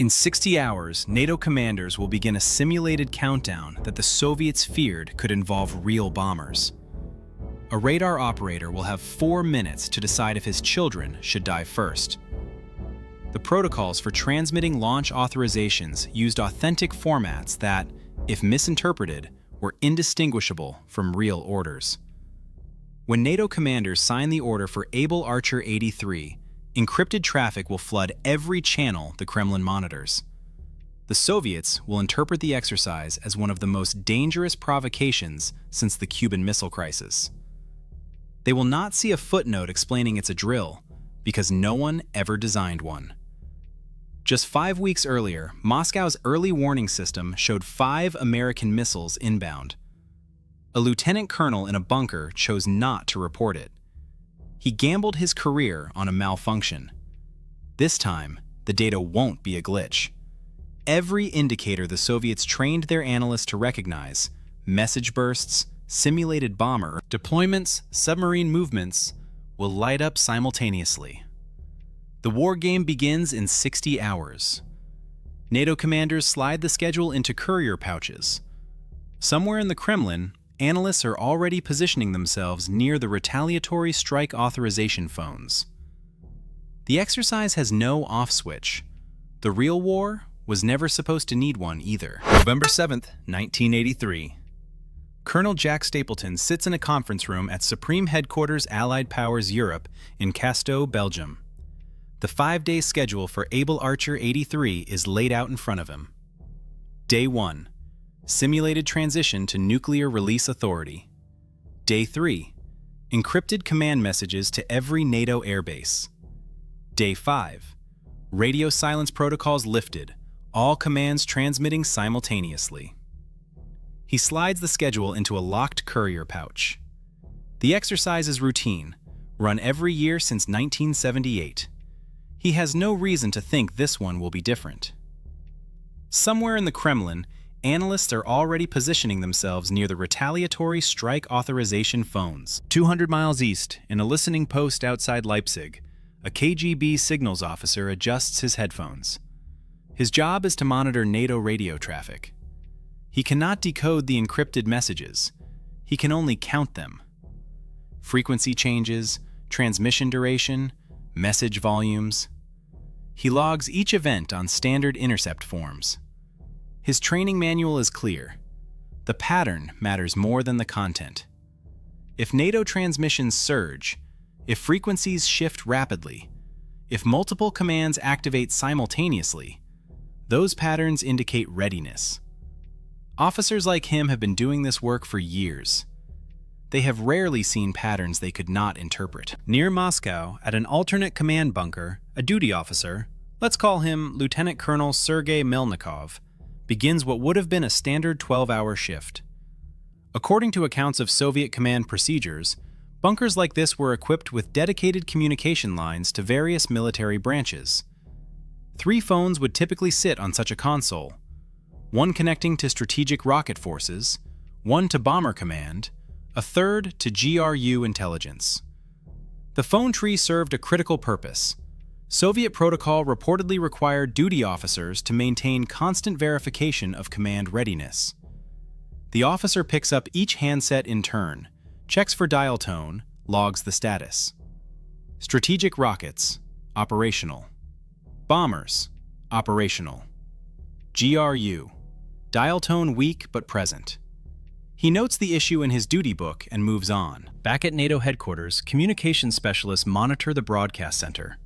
In 60 hours, NATO commanders will begin a simulated countdown that the Soviets feared could involve real bombers. A radar operator will have 4 minutes to decide if his children should die first. The protocols for transmitting launch authorizations used authentic formats that, if misinterpreted, were indistinguishable from real orders. When NATO commanders sign the order for Able Archer 83, encrypted traffic will flood every channel the Kremlin monitors. The Soviets will interpret the exercise as one of the most dangerous provocations since the Cuban Missile Crisis. They will not see a footnote explaining it's a drill, because no one ever designed one. Just 5 weeks earlier, Moscow's early warning system showed 5 American missiles inbound. A lieutenant colonel in a bunker chose not to report it. He gambled his career on a malfunction. This time, the data won't be a glitch. Every indicator the Soviets trained their analysts to recognize, message bursts, simulated bomber deployments, submarine movements, will light up simultaneously. The war game begins in 60 hours. NATO commanders slide the schedule into courier pouches. Somewhere in the Kremlin, analysts are already positioning themselves near the retaliatory strike authorization phones. The exercise has no off switch. The real war was never supposed to need one either. November 7th, 1983. Colonel Jack Stapleton sits in a conference room at Supreme Headquarters Allied Powers Europe in Casteau, Belgium. The 5-day schedule for Able Archer 83 is laid out in front of him. Day 1. Simulated transition to nuclear release authority. Day 3. Encrypted command messages to every NATO airbase. Day 5. Radio silence protocols lifted, all commands transmitting simultaneously. He slides the schedule into a locked courier pouch. The exercise is routine, run every year since 1978. He has no reason to think this one will be different. Somewhere in the Kremlin, analysts are already positioning themselves near the retaliatory strike authorization phones. 200 miles east, in a listening post outside Leipzig, a KGB signals officer adjusts his headphones. His job is to monitor NATO radio traffic. He cannot decode the encrypted messages. He can only count them. Frequency changes, transmission duration, message volumes. He logs each event on standard intercept forms. His training manual is clear. The pattern matters more than the content. If NATO transmissions surge, if frequencies shift rapidly, if multiple commands activate simultaneously, those patterns indicate readiness. Officers like him have been doing this work for years. They have rarely seen patterns they could not interpret. Near Moscow, at an alternate command bunker, a duty officer, let's call him Lieutenant Colonel Sergei Melnikov, begins what would have been a standard 12-hour shift. According to accounts of Soviet command procedures, bunkers like this were equipped with dedicated communication lines to various military branches. 3 phones would typically sit on such a console, one connecting to strategic rocket forces, one to bomber command, a third to GRU intelligence. The phone tree served a critical purpose. Soviet protocol reportedly required duty officers to maintain constant verification of command readiness. The officer picks up each handset in turn, checks for dial tone, logs the status. Strategic rockets, operational. Bombers, operational. GRU, dial tone weak but present. He notes the issue in his duty book and moves on. Back at NATO headquarters, communications specialists monitor the broadcast center.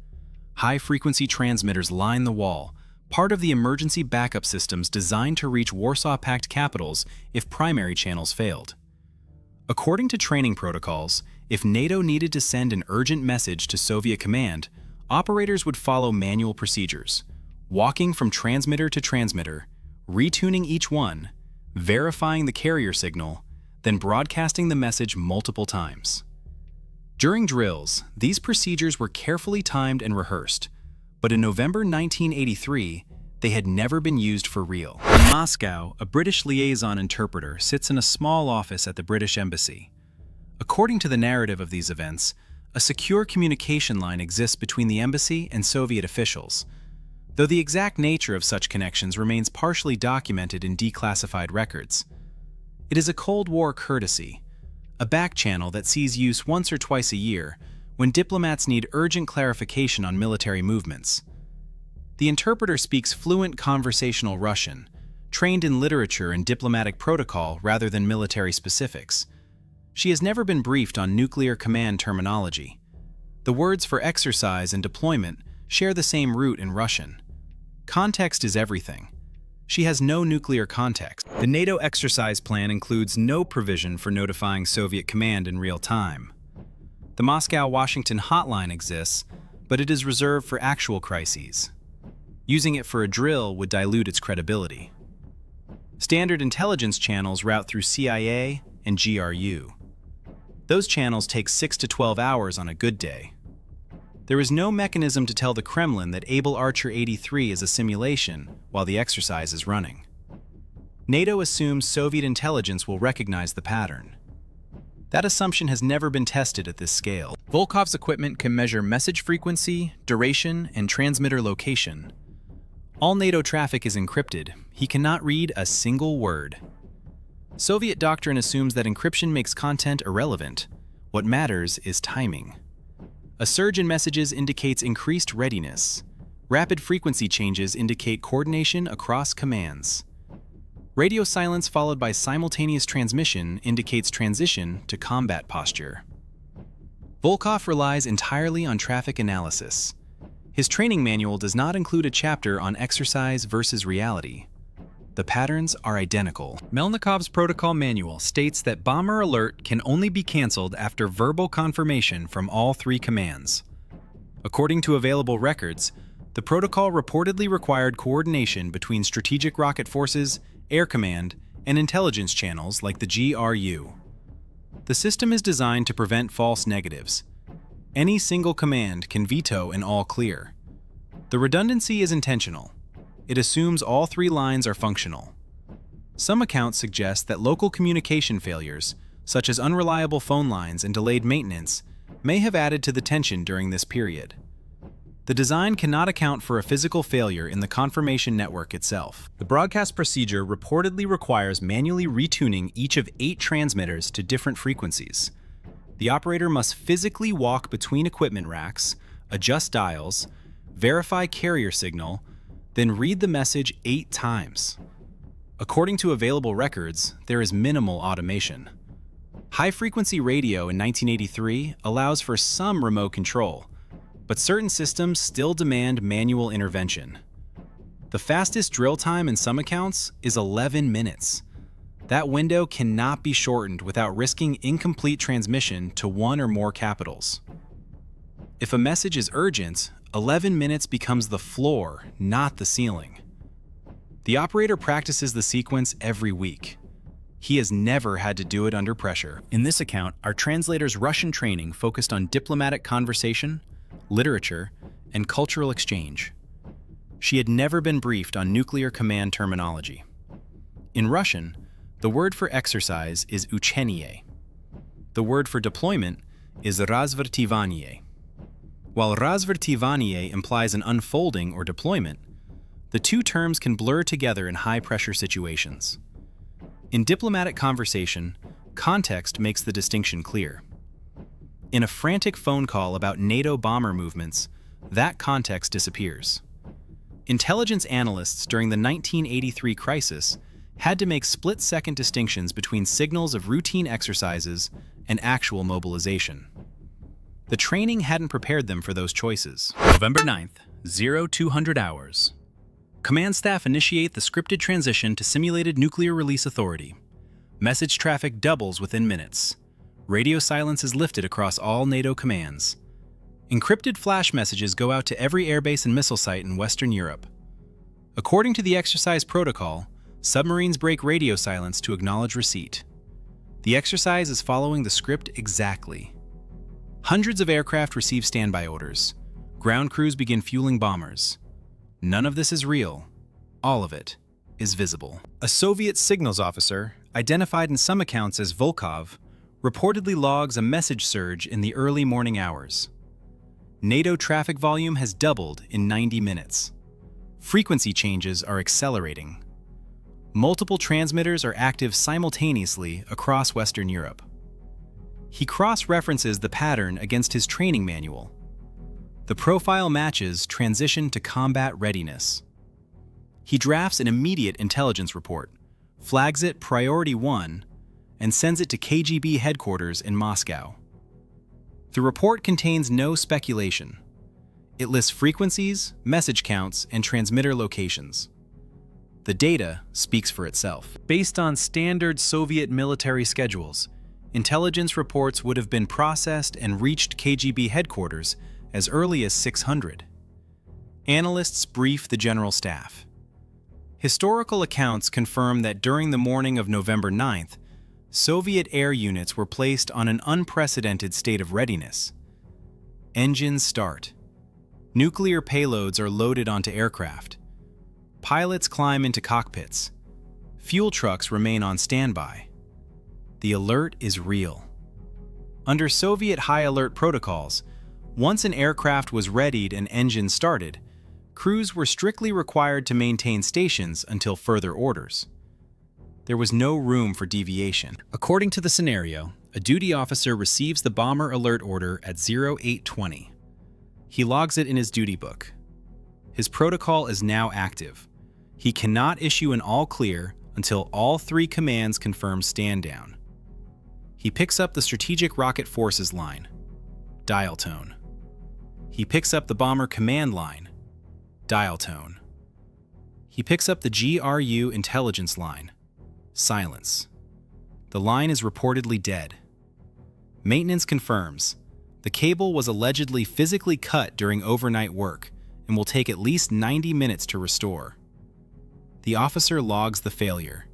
High-frequency transmitters line the wall, part of the emergency backup systems designed to reach Warsaw Pact capitals if primary channels failed. According to training protocols, if NATO needed to send an urgent message to Soviet command, operators would follow manual procedures, walking from transmitter to transmitter, retuning each one, verifying the carrier signal, then broadcasting the message multiple times. During drills, these procedures were carefully timed and rehearsed, but in November 1983, they had never been used for real. In Moscow, a British liaison interpreter sits in a small office at the British Embassy. According to the narrative of these events, a secure communication line exists between the embassy and Soviet officials. though the exact nature of such connections remains partially documented in declassified records. It is a Cold War courtesy, a back channel that sees use once or twice a year when diplomats need urgent clarification on military movements. The interpreter speaks fluent conversational Russian, trained in literature and diplomatic protocol rather than military specifics. She has never been briefed on nuclear command terminology. The words for exercise and deployment share the same root in Russian. Context is everything. She has no nuclear context. The NATO exercise plan includes no provision for notifying Soviet command in real time. The Moscow-Washington hotline exists, but it is reserved for actual crises. Using it for a drill would dilute its credibility. Standard intelligence channels route through CIA and GRU. Those channels take 6 to 12 hours on a good day. There is no mechanism to tell the Kremlin that Able Archer 83 is a simulation while the exercise is running. NATO assumes Soviet intelligence will recognize the pattern. That assumption has never been tested at this scale. Volkov's equipment can measure message frequency, duration, and transmitter location. All NATO traffic is encrypted. He cannot read a single word. Soviet doctrine assumes that encryption makes content irrelevant. What matters is timing. A surge in messages indicates increased readiness. Rapid frequency changes indicate coordination across commands. Radio silence followed by simultaneous transmission indicates transition to combat posture. Volkov relies entirely on traffic analysis. His training manual does not include a chapter on exercise versus reality. The patterns are identical. Melnikov's protocol manual states that bomber alert can only be canceled after verbal confirmation from all 3 commands. According to available records, the protocol reportedly required coordination between strategic rocket forces, air command, and intelligence channels like the GRU. The system is designed to prevent false negatives. Any single command can veto an all clear. The redundancy is intentional. It assumes all 3 lines are functional. Some accounts suggest that local communication failures, such as unreliable phone lines and delayed maintenance, may have added to the tension during this period. The design cannot account for a physical failure in the confirmation network itself. The broadcast procedure reportedly requires manually retuning each of 8 transmitters to different frequencies. The operator must physically walk between equipment racks, adjust dials, verify carrier signal, then read the message 8 times. According to available records, there is minimal automation. High-frequency radio in 1983 allows for some remote control, but certain systems still demand manual intervention. The fastest drill time in some accounts is 11 minutes. That window cannot be shortened without risking incomplete transmission to 1 or more capitals. If a message is urgent, 11 minutes becomes the floor, not the ceiling. The operator practices the sequence every week. He has never had to do it under pressure. In this account, our translator's Russian training focused on diplomatic conversation, literature, and cultural exchange. She had never been briefed on nuclear command terminology. In Russian, the word for exercise is uchenie. The word for deployment is razvertivanie. While razvertivanie implies an unfolding or deployment, the 2 terms can blur together in high-pressure situations. In diplomatic conversation, context makes the distinction clear. In a frantic phone call about NATO bomber movements, that context disappears. Intelligence analysts during the 1983 crisis had to make split-second distinctions between signals of routine exercises and actual mobilization. The training hadn't prepared them for those choices. November 9th, 0200 hours. Command staff initiate the scripted transition to simulated nuclear release authority. Message traffic doubles within minutes. Radio silence is lifted across all NATO commands. Encrypted flash messages go out to every airbase and missile site in Western Europe. According to the exercise protocol, submarines break radio silence to acknowledge receipt. The exercise is following the script exactly. Hundreds of aircraft receive standby orders. Ground crews begin fueling bombers. None of this is real. All of it is visible. A Soviet signals officer, identified in some accounts as Volkov, reportedly logs a message surge in the early morning hours. NATO traffic volume has doubled in 90 minutes. Frequency changes are accelerating. Multiple transmitters are active simultaneously across Western Europe. He cross-references the pattern against his training manual. The profile matches transition to combat readiness. He drafts an immediate intelligence report, flags it Priority 1, and sends it to KGB headquarters in Moscow. The report contains no speculation. It lists frequencies, message counts, and transmitter locations. The data speaks for itself. Based on standard Soviet military schedules, intelligence reports would have been processed and reached KGB headquarters as early as 600. Analysts brief the general staff. Historical accounts confirm that during the morning of November 9th, Soviet air units were placed on an unprecedented state of readiness. Engines start. Nuclear payloads are loaded onto aircraft. Pilots climb into cockpits. Fuel trucks remain on standby. The alert is real. Under Soviet high alert protocols, once an aircraft was readied and engines started, crews were strictly required to maintain stations until further orders. There was no room for deviation. According to the scenario, a duty officer receives the bomber alert order at 0820. He logs it in his duty book. His protocol is now active. He cannot issue an all-clear until all 3 commands confirm stand-down. He picks up the Strategic Rocket Forces line. Dial tone. He picks up the Bomber Command line. Dial tone. He picks up the GRU Intelligence line. Silence. The line is reportedly dead. Maintenance confirms. The cable was allegedly physically cut during overnight work and will take at least 90 minutes to restore. The officer logs the failure.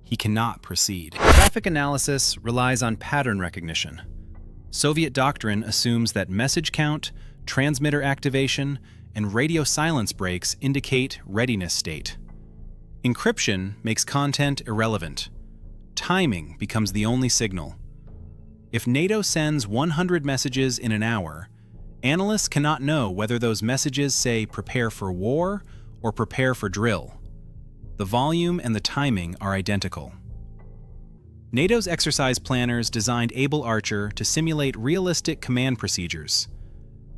He cannot proceed. Traffic analysis relies on pattern recognition. Soviet doctrine assumes that message count, transmitter activation, and radio silence breaks indicate readiness state. Encryption makes content irrelevant. Timing becomes the only signal. If NATO sends 100 messages in an hour, analysts cannot know whether those messages say prepare for war or prepare for drill. The volume and the timing are identical. NATO's exercise planners designed Able Archer to simulate realistic command procedures.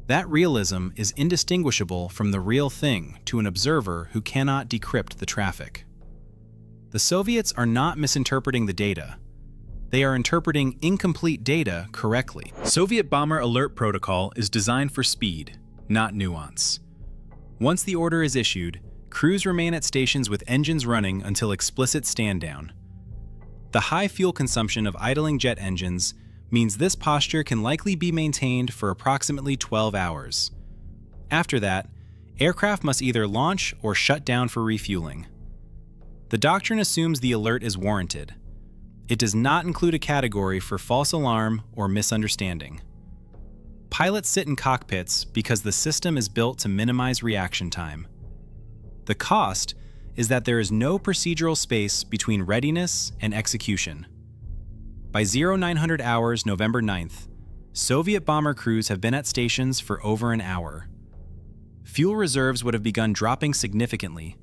That realism is indistinguishable from the real thing to an observer who cannot decrypt the traffic. The Soviets are not misinterpreting the data. They are interpreting incomplete data correctly. Soviet Bomber Alert Protocol is designed for speed, not nuance. Once the order is issued, crews remain at stations with engines running until explicit stand-down. The high fuel consumption of idling jet engines means this posture can likely be maintained for approximately 12 hours. After that, aircraft must either launch or shut down for refueling. The doctrine assumes the alert is warranted. It does not include a category for false alarm or misunderstanding. Pilots sit in cockpits because the system is built to minimize reaction time. The cost is that there is no procedural space between readiness and execution. By 0900 hours November 9th, Soviet bomber crews have been at stations for over an hour. Fuel reserves would have begun dropping significantly,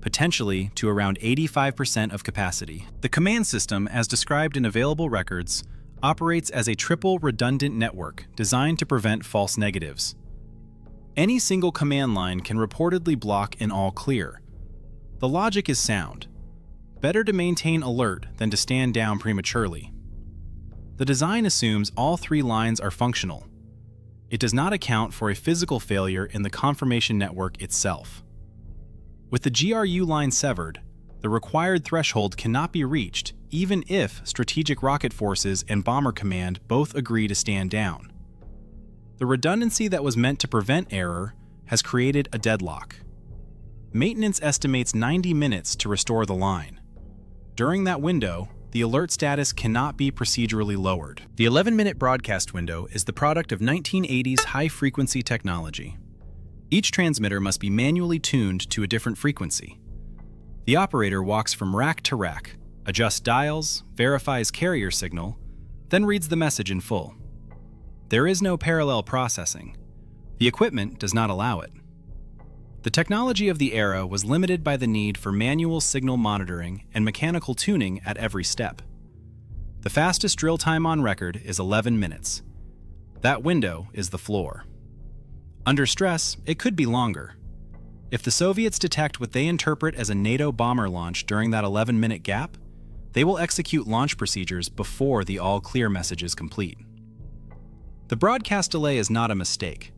potentially to around 85% of capacity. The command system, as described in available records, operates as a triple redundant network designed to prevent false negatives. Any single command line can reportedly block an all-clear. The logic is sound. Better to maintain alert than to stand down prematurely. The design assumes all 3 lines are functional. It does not account for a physical failure in the confirmation network itself. With the GRU line severed, the required threshold cannot be reached even if Strategic Rocket Forces and Bomber Command both agree to stand down. The redundancy that was meant to prevent error has created a deadlock. Maintenance estimates 90 minutes to restore the line. During that window, the alert status cannot be procedurally lowered. The 11-minute broadcast window is the product of 1980s high-frequency technology. Each transmitter must be manually tuned to a different frequency. The operator walks from rack to rack, adjusts dials, verifies carrier signal, then reads the message in full. There is no parallel processing. The equipment does not allow it. The technology of the era was limited by the need for manual signal monitoring and mechanical tuning at every step. The fastest drill time on record is 11 minutes. That window is the floor. Under stress, it could be longer. If the Soviets detect what they interpret as a NATO bomber launch during that 11-minute gap, they will execute launch procedures before the all-clear message is complete. The broadcast delay is not a mistake.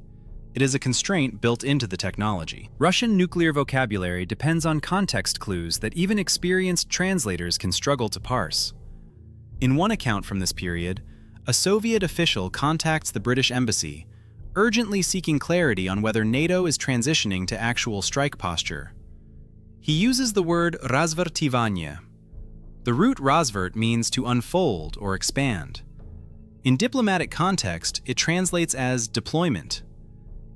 It is a constraint built into the technology. Russian nuclear vocabulary depends on context clues that even experienced translators can struggle to parse. In one account from this period, a Soviet official contacts the British embassy, urgently seeking clarity on whether NATO is transitioning to actual strike posture. He uses the word razvertivание. The root razvert means to unfold or expand. In diplomatic context, it translates as deployment.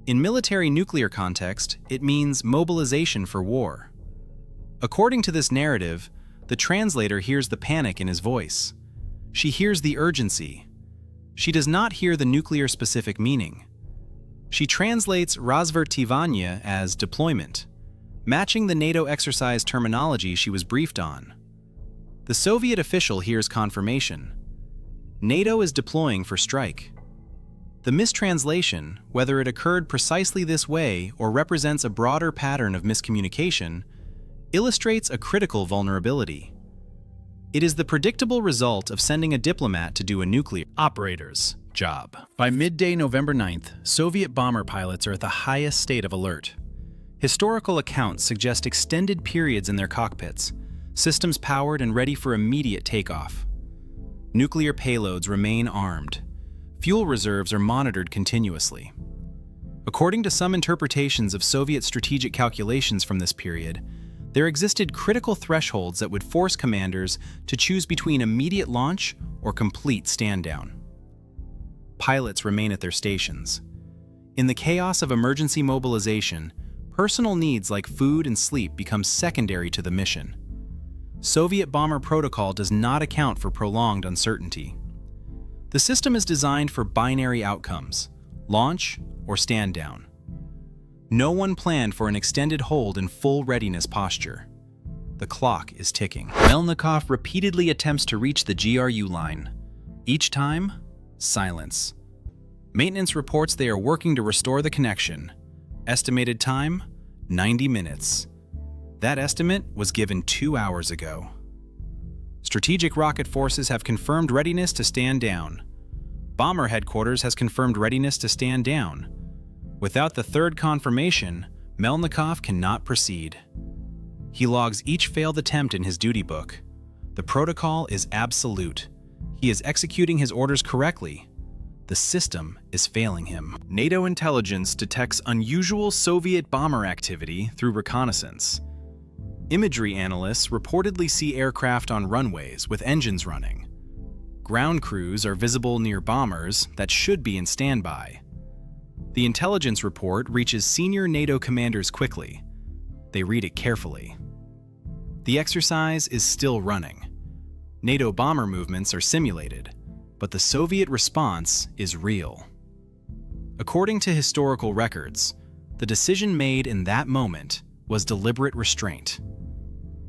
In military nuclear context, it means mobilization for war. According to this narrative, the translator hears the panic in his voice. She hears the urgency. She does not hear the nuclear-specific meaning. She translates razvertivание as deployment, matching the NATO exercise terminology she was briefed on. The Soviet official hears confirmation. NATO is deploying for strike. The mistranslation, whether it occurred precisely this way or represents a broader pattern of miscommunication, illustrates a critical vulnerability. It is the predictable result of sending a diplomat to do a nuclear operator's job. By midday November 9th, Soviet bomber pilots are at the highest state of alert. Historical accounts suggest extended periods in their cockpits, systems powered and ready for immediate takeoff. Nuclear payloads remain armed. Fuel reserves are monitored continuously. According to some interpretations of Soviet strategic calculations from this period, there existed critical thresholds that would force commanders to choose between immediate launch or complete stand-down. Pilots remain at their stations. In the chaos of emergency mobilization, personal needs like food and sleep become secondary to the mission. Soviet bomber protocol does not account for prolonged uncertainty. The system is designed for binary outcomes, launch or stand down. No one planned for an extended hold in full readiness posture. The clock is ticking. Melnikov repeatedly attempts to reach the GRU line. Each time, silence. Maintenance reports they are working to restore the connection. Estimated time, 90 minutes. That estimate was given 2 hours ago. Strategic rocket forces have confirmed readiness to stand down. Bomber headquarters has confirmed readiness to stand down. Without the third confirmation, Melnikov cannot proceed. He logs each failed attempt in his duty book. The protocol is absolute. He is executing his orders correctly. The system is failing him. NATO intelligence detects unusual Soviet bomber activity through reconnaissance. Imagery analysts reportedly see aircraft on runways with engines running. Ground crews are visible near bombers that should be in standby. The intelligence report reaches senior NATO commanders quickly. They read it carefully. The exercise is still running. NATO bomber movements are simulated, but the Soviet response is real. According to historical records, the decision made in that moment was deliberate restraint.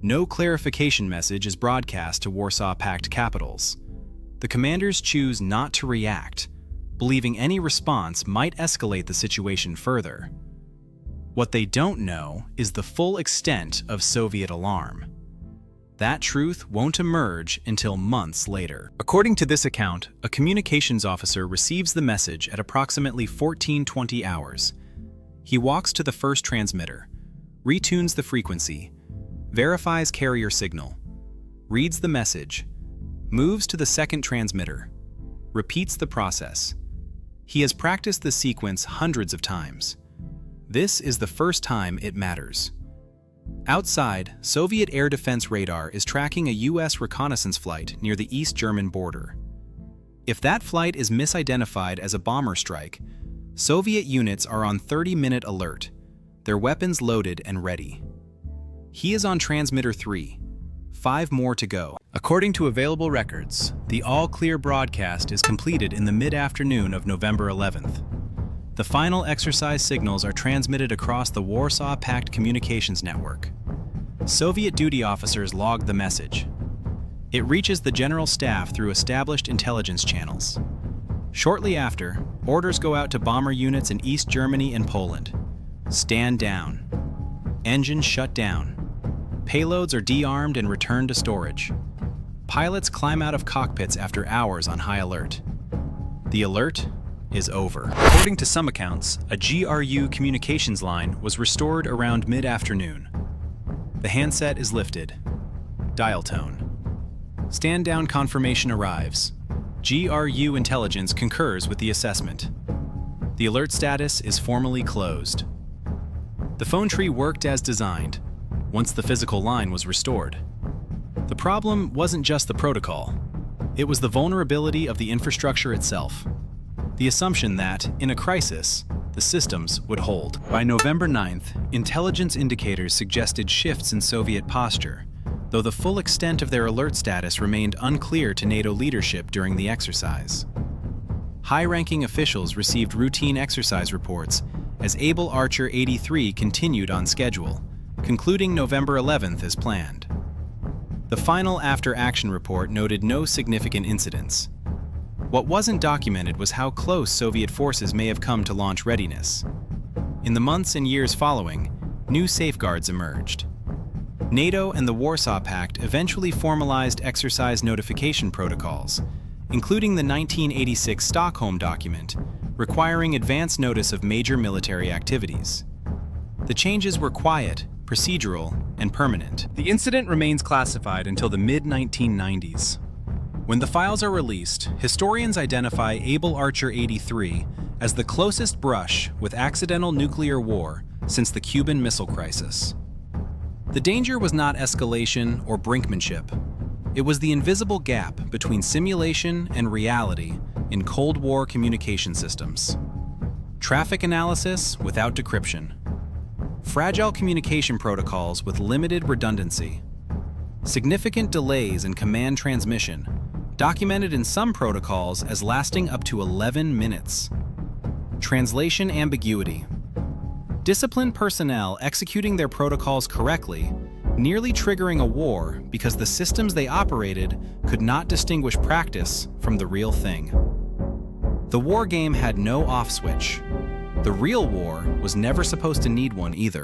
No clarification message is broadcast to Warsaw Pact capitals. The commanders choose not to react, believing any response might escalate the situation further. What they don't know is the full extent of Soviet alarm. That truth won't emerge until months later. According to this account, a communications officer receives the message at approximately 14:20 hours. He walks to the first transmitter, retunes the frequency, verifies carrier signal, reads the message, moves to the second transmitter, repeats the process. He has practiced the sequence hundreds of times. This is the first time it matters. Outside, Soviet air defense radar is tracking a U.S. reconnaissance flight near the East German border. If that flight is misidentified as a bomber strike, Soviet units are on 30-minute alert, their weapons loaded and ready. He is on transmitter 3. 5 more to go. According to available records, the all-clear broadcast is completed in the mid-afternoon of November 11th. The final exercise signals are transmitted across the Warsaw Pact communications network. Soviet duty officers log the message. It reaches the general staff through established intelligence channels. Shortly after, orders go out to bomber units in East Germany and Poland. Stand down. Engines shut down. Payloads are de-armed and returned to storage. Pilots climb out of cockpits after hours on high alert. The alert is over. According to some accounts, a GRU communications line was restored around mid-afternoon. The handset is lifted. Dial tone. Stand down confirmation arrives. GRU intelligence concurs with the assessment. The alert status is formally closed. The phone tree worked as designed, once the physical line was restored. The problem wasn't just the protocol. It was the vulnerability of the infrastructure itself. The assumption that, in a crisis, the systems would hold. By November 9th, intelligence indicators suggested shifts in Soviet posture, though the full extent of their alert status remained unclear to NATO leadership during the exercise. High-ranking officials received routine exercise reports as Able Archer 83 continued on schedule, concluding November 11th as planned. The final after-action report noted no significant incidents. What wasn't documented was how close Soviet forces may have come to launch readiness. In the months and years following, new safeguards emerged. NATO and the Warsaw Pact eventually formalized exercise notification protocols, including the 1986 Stockholm document, requiring advance notice of major military activities. The changes were quiet, procedural, and permanent. The incident remains classified until the mid-1990s. When the files are released, historians identify Able Archer 83 as the closest brush with accidental nuclear war since the Cuban Missile Crisis. The danger was not escalation or brinkmanship. It was the invisible gap between simulation and reality in Cold War communication systems. Traffic analysis without decryption. Fragile communication protocols with limited redundancy. Significant delays in command transmission, documented in some protocols as lasting up to 11 minutes. Translation ambiguity. Disciplined personnel executing their protocols correctly, nearly triggering a war because the systems they operated could not distinguish practice from the real thing. The war game had no off switch. The real war was never supposed to need one either.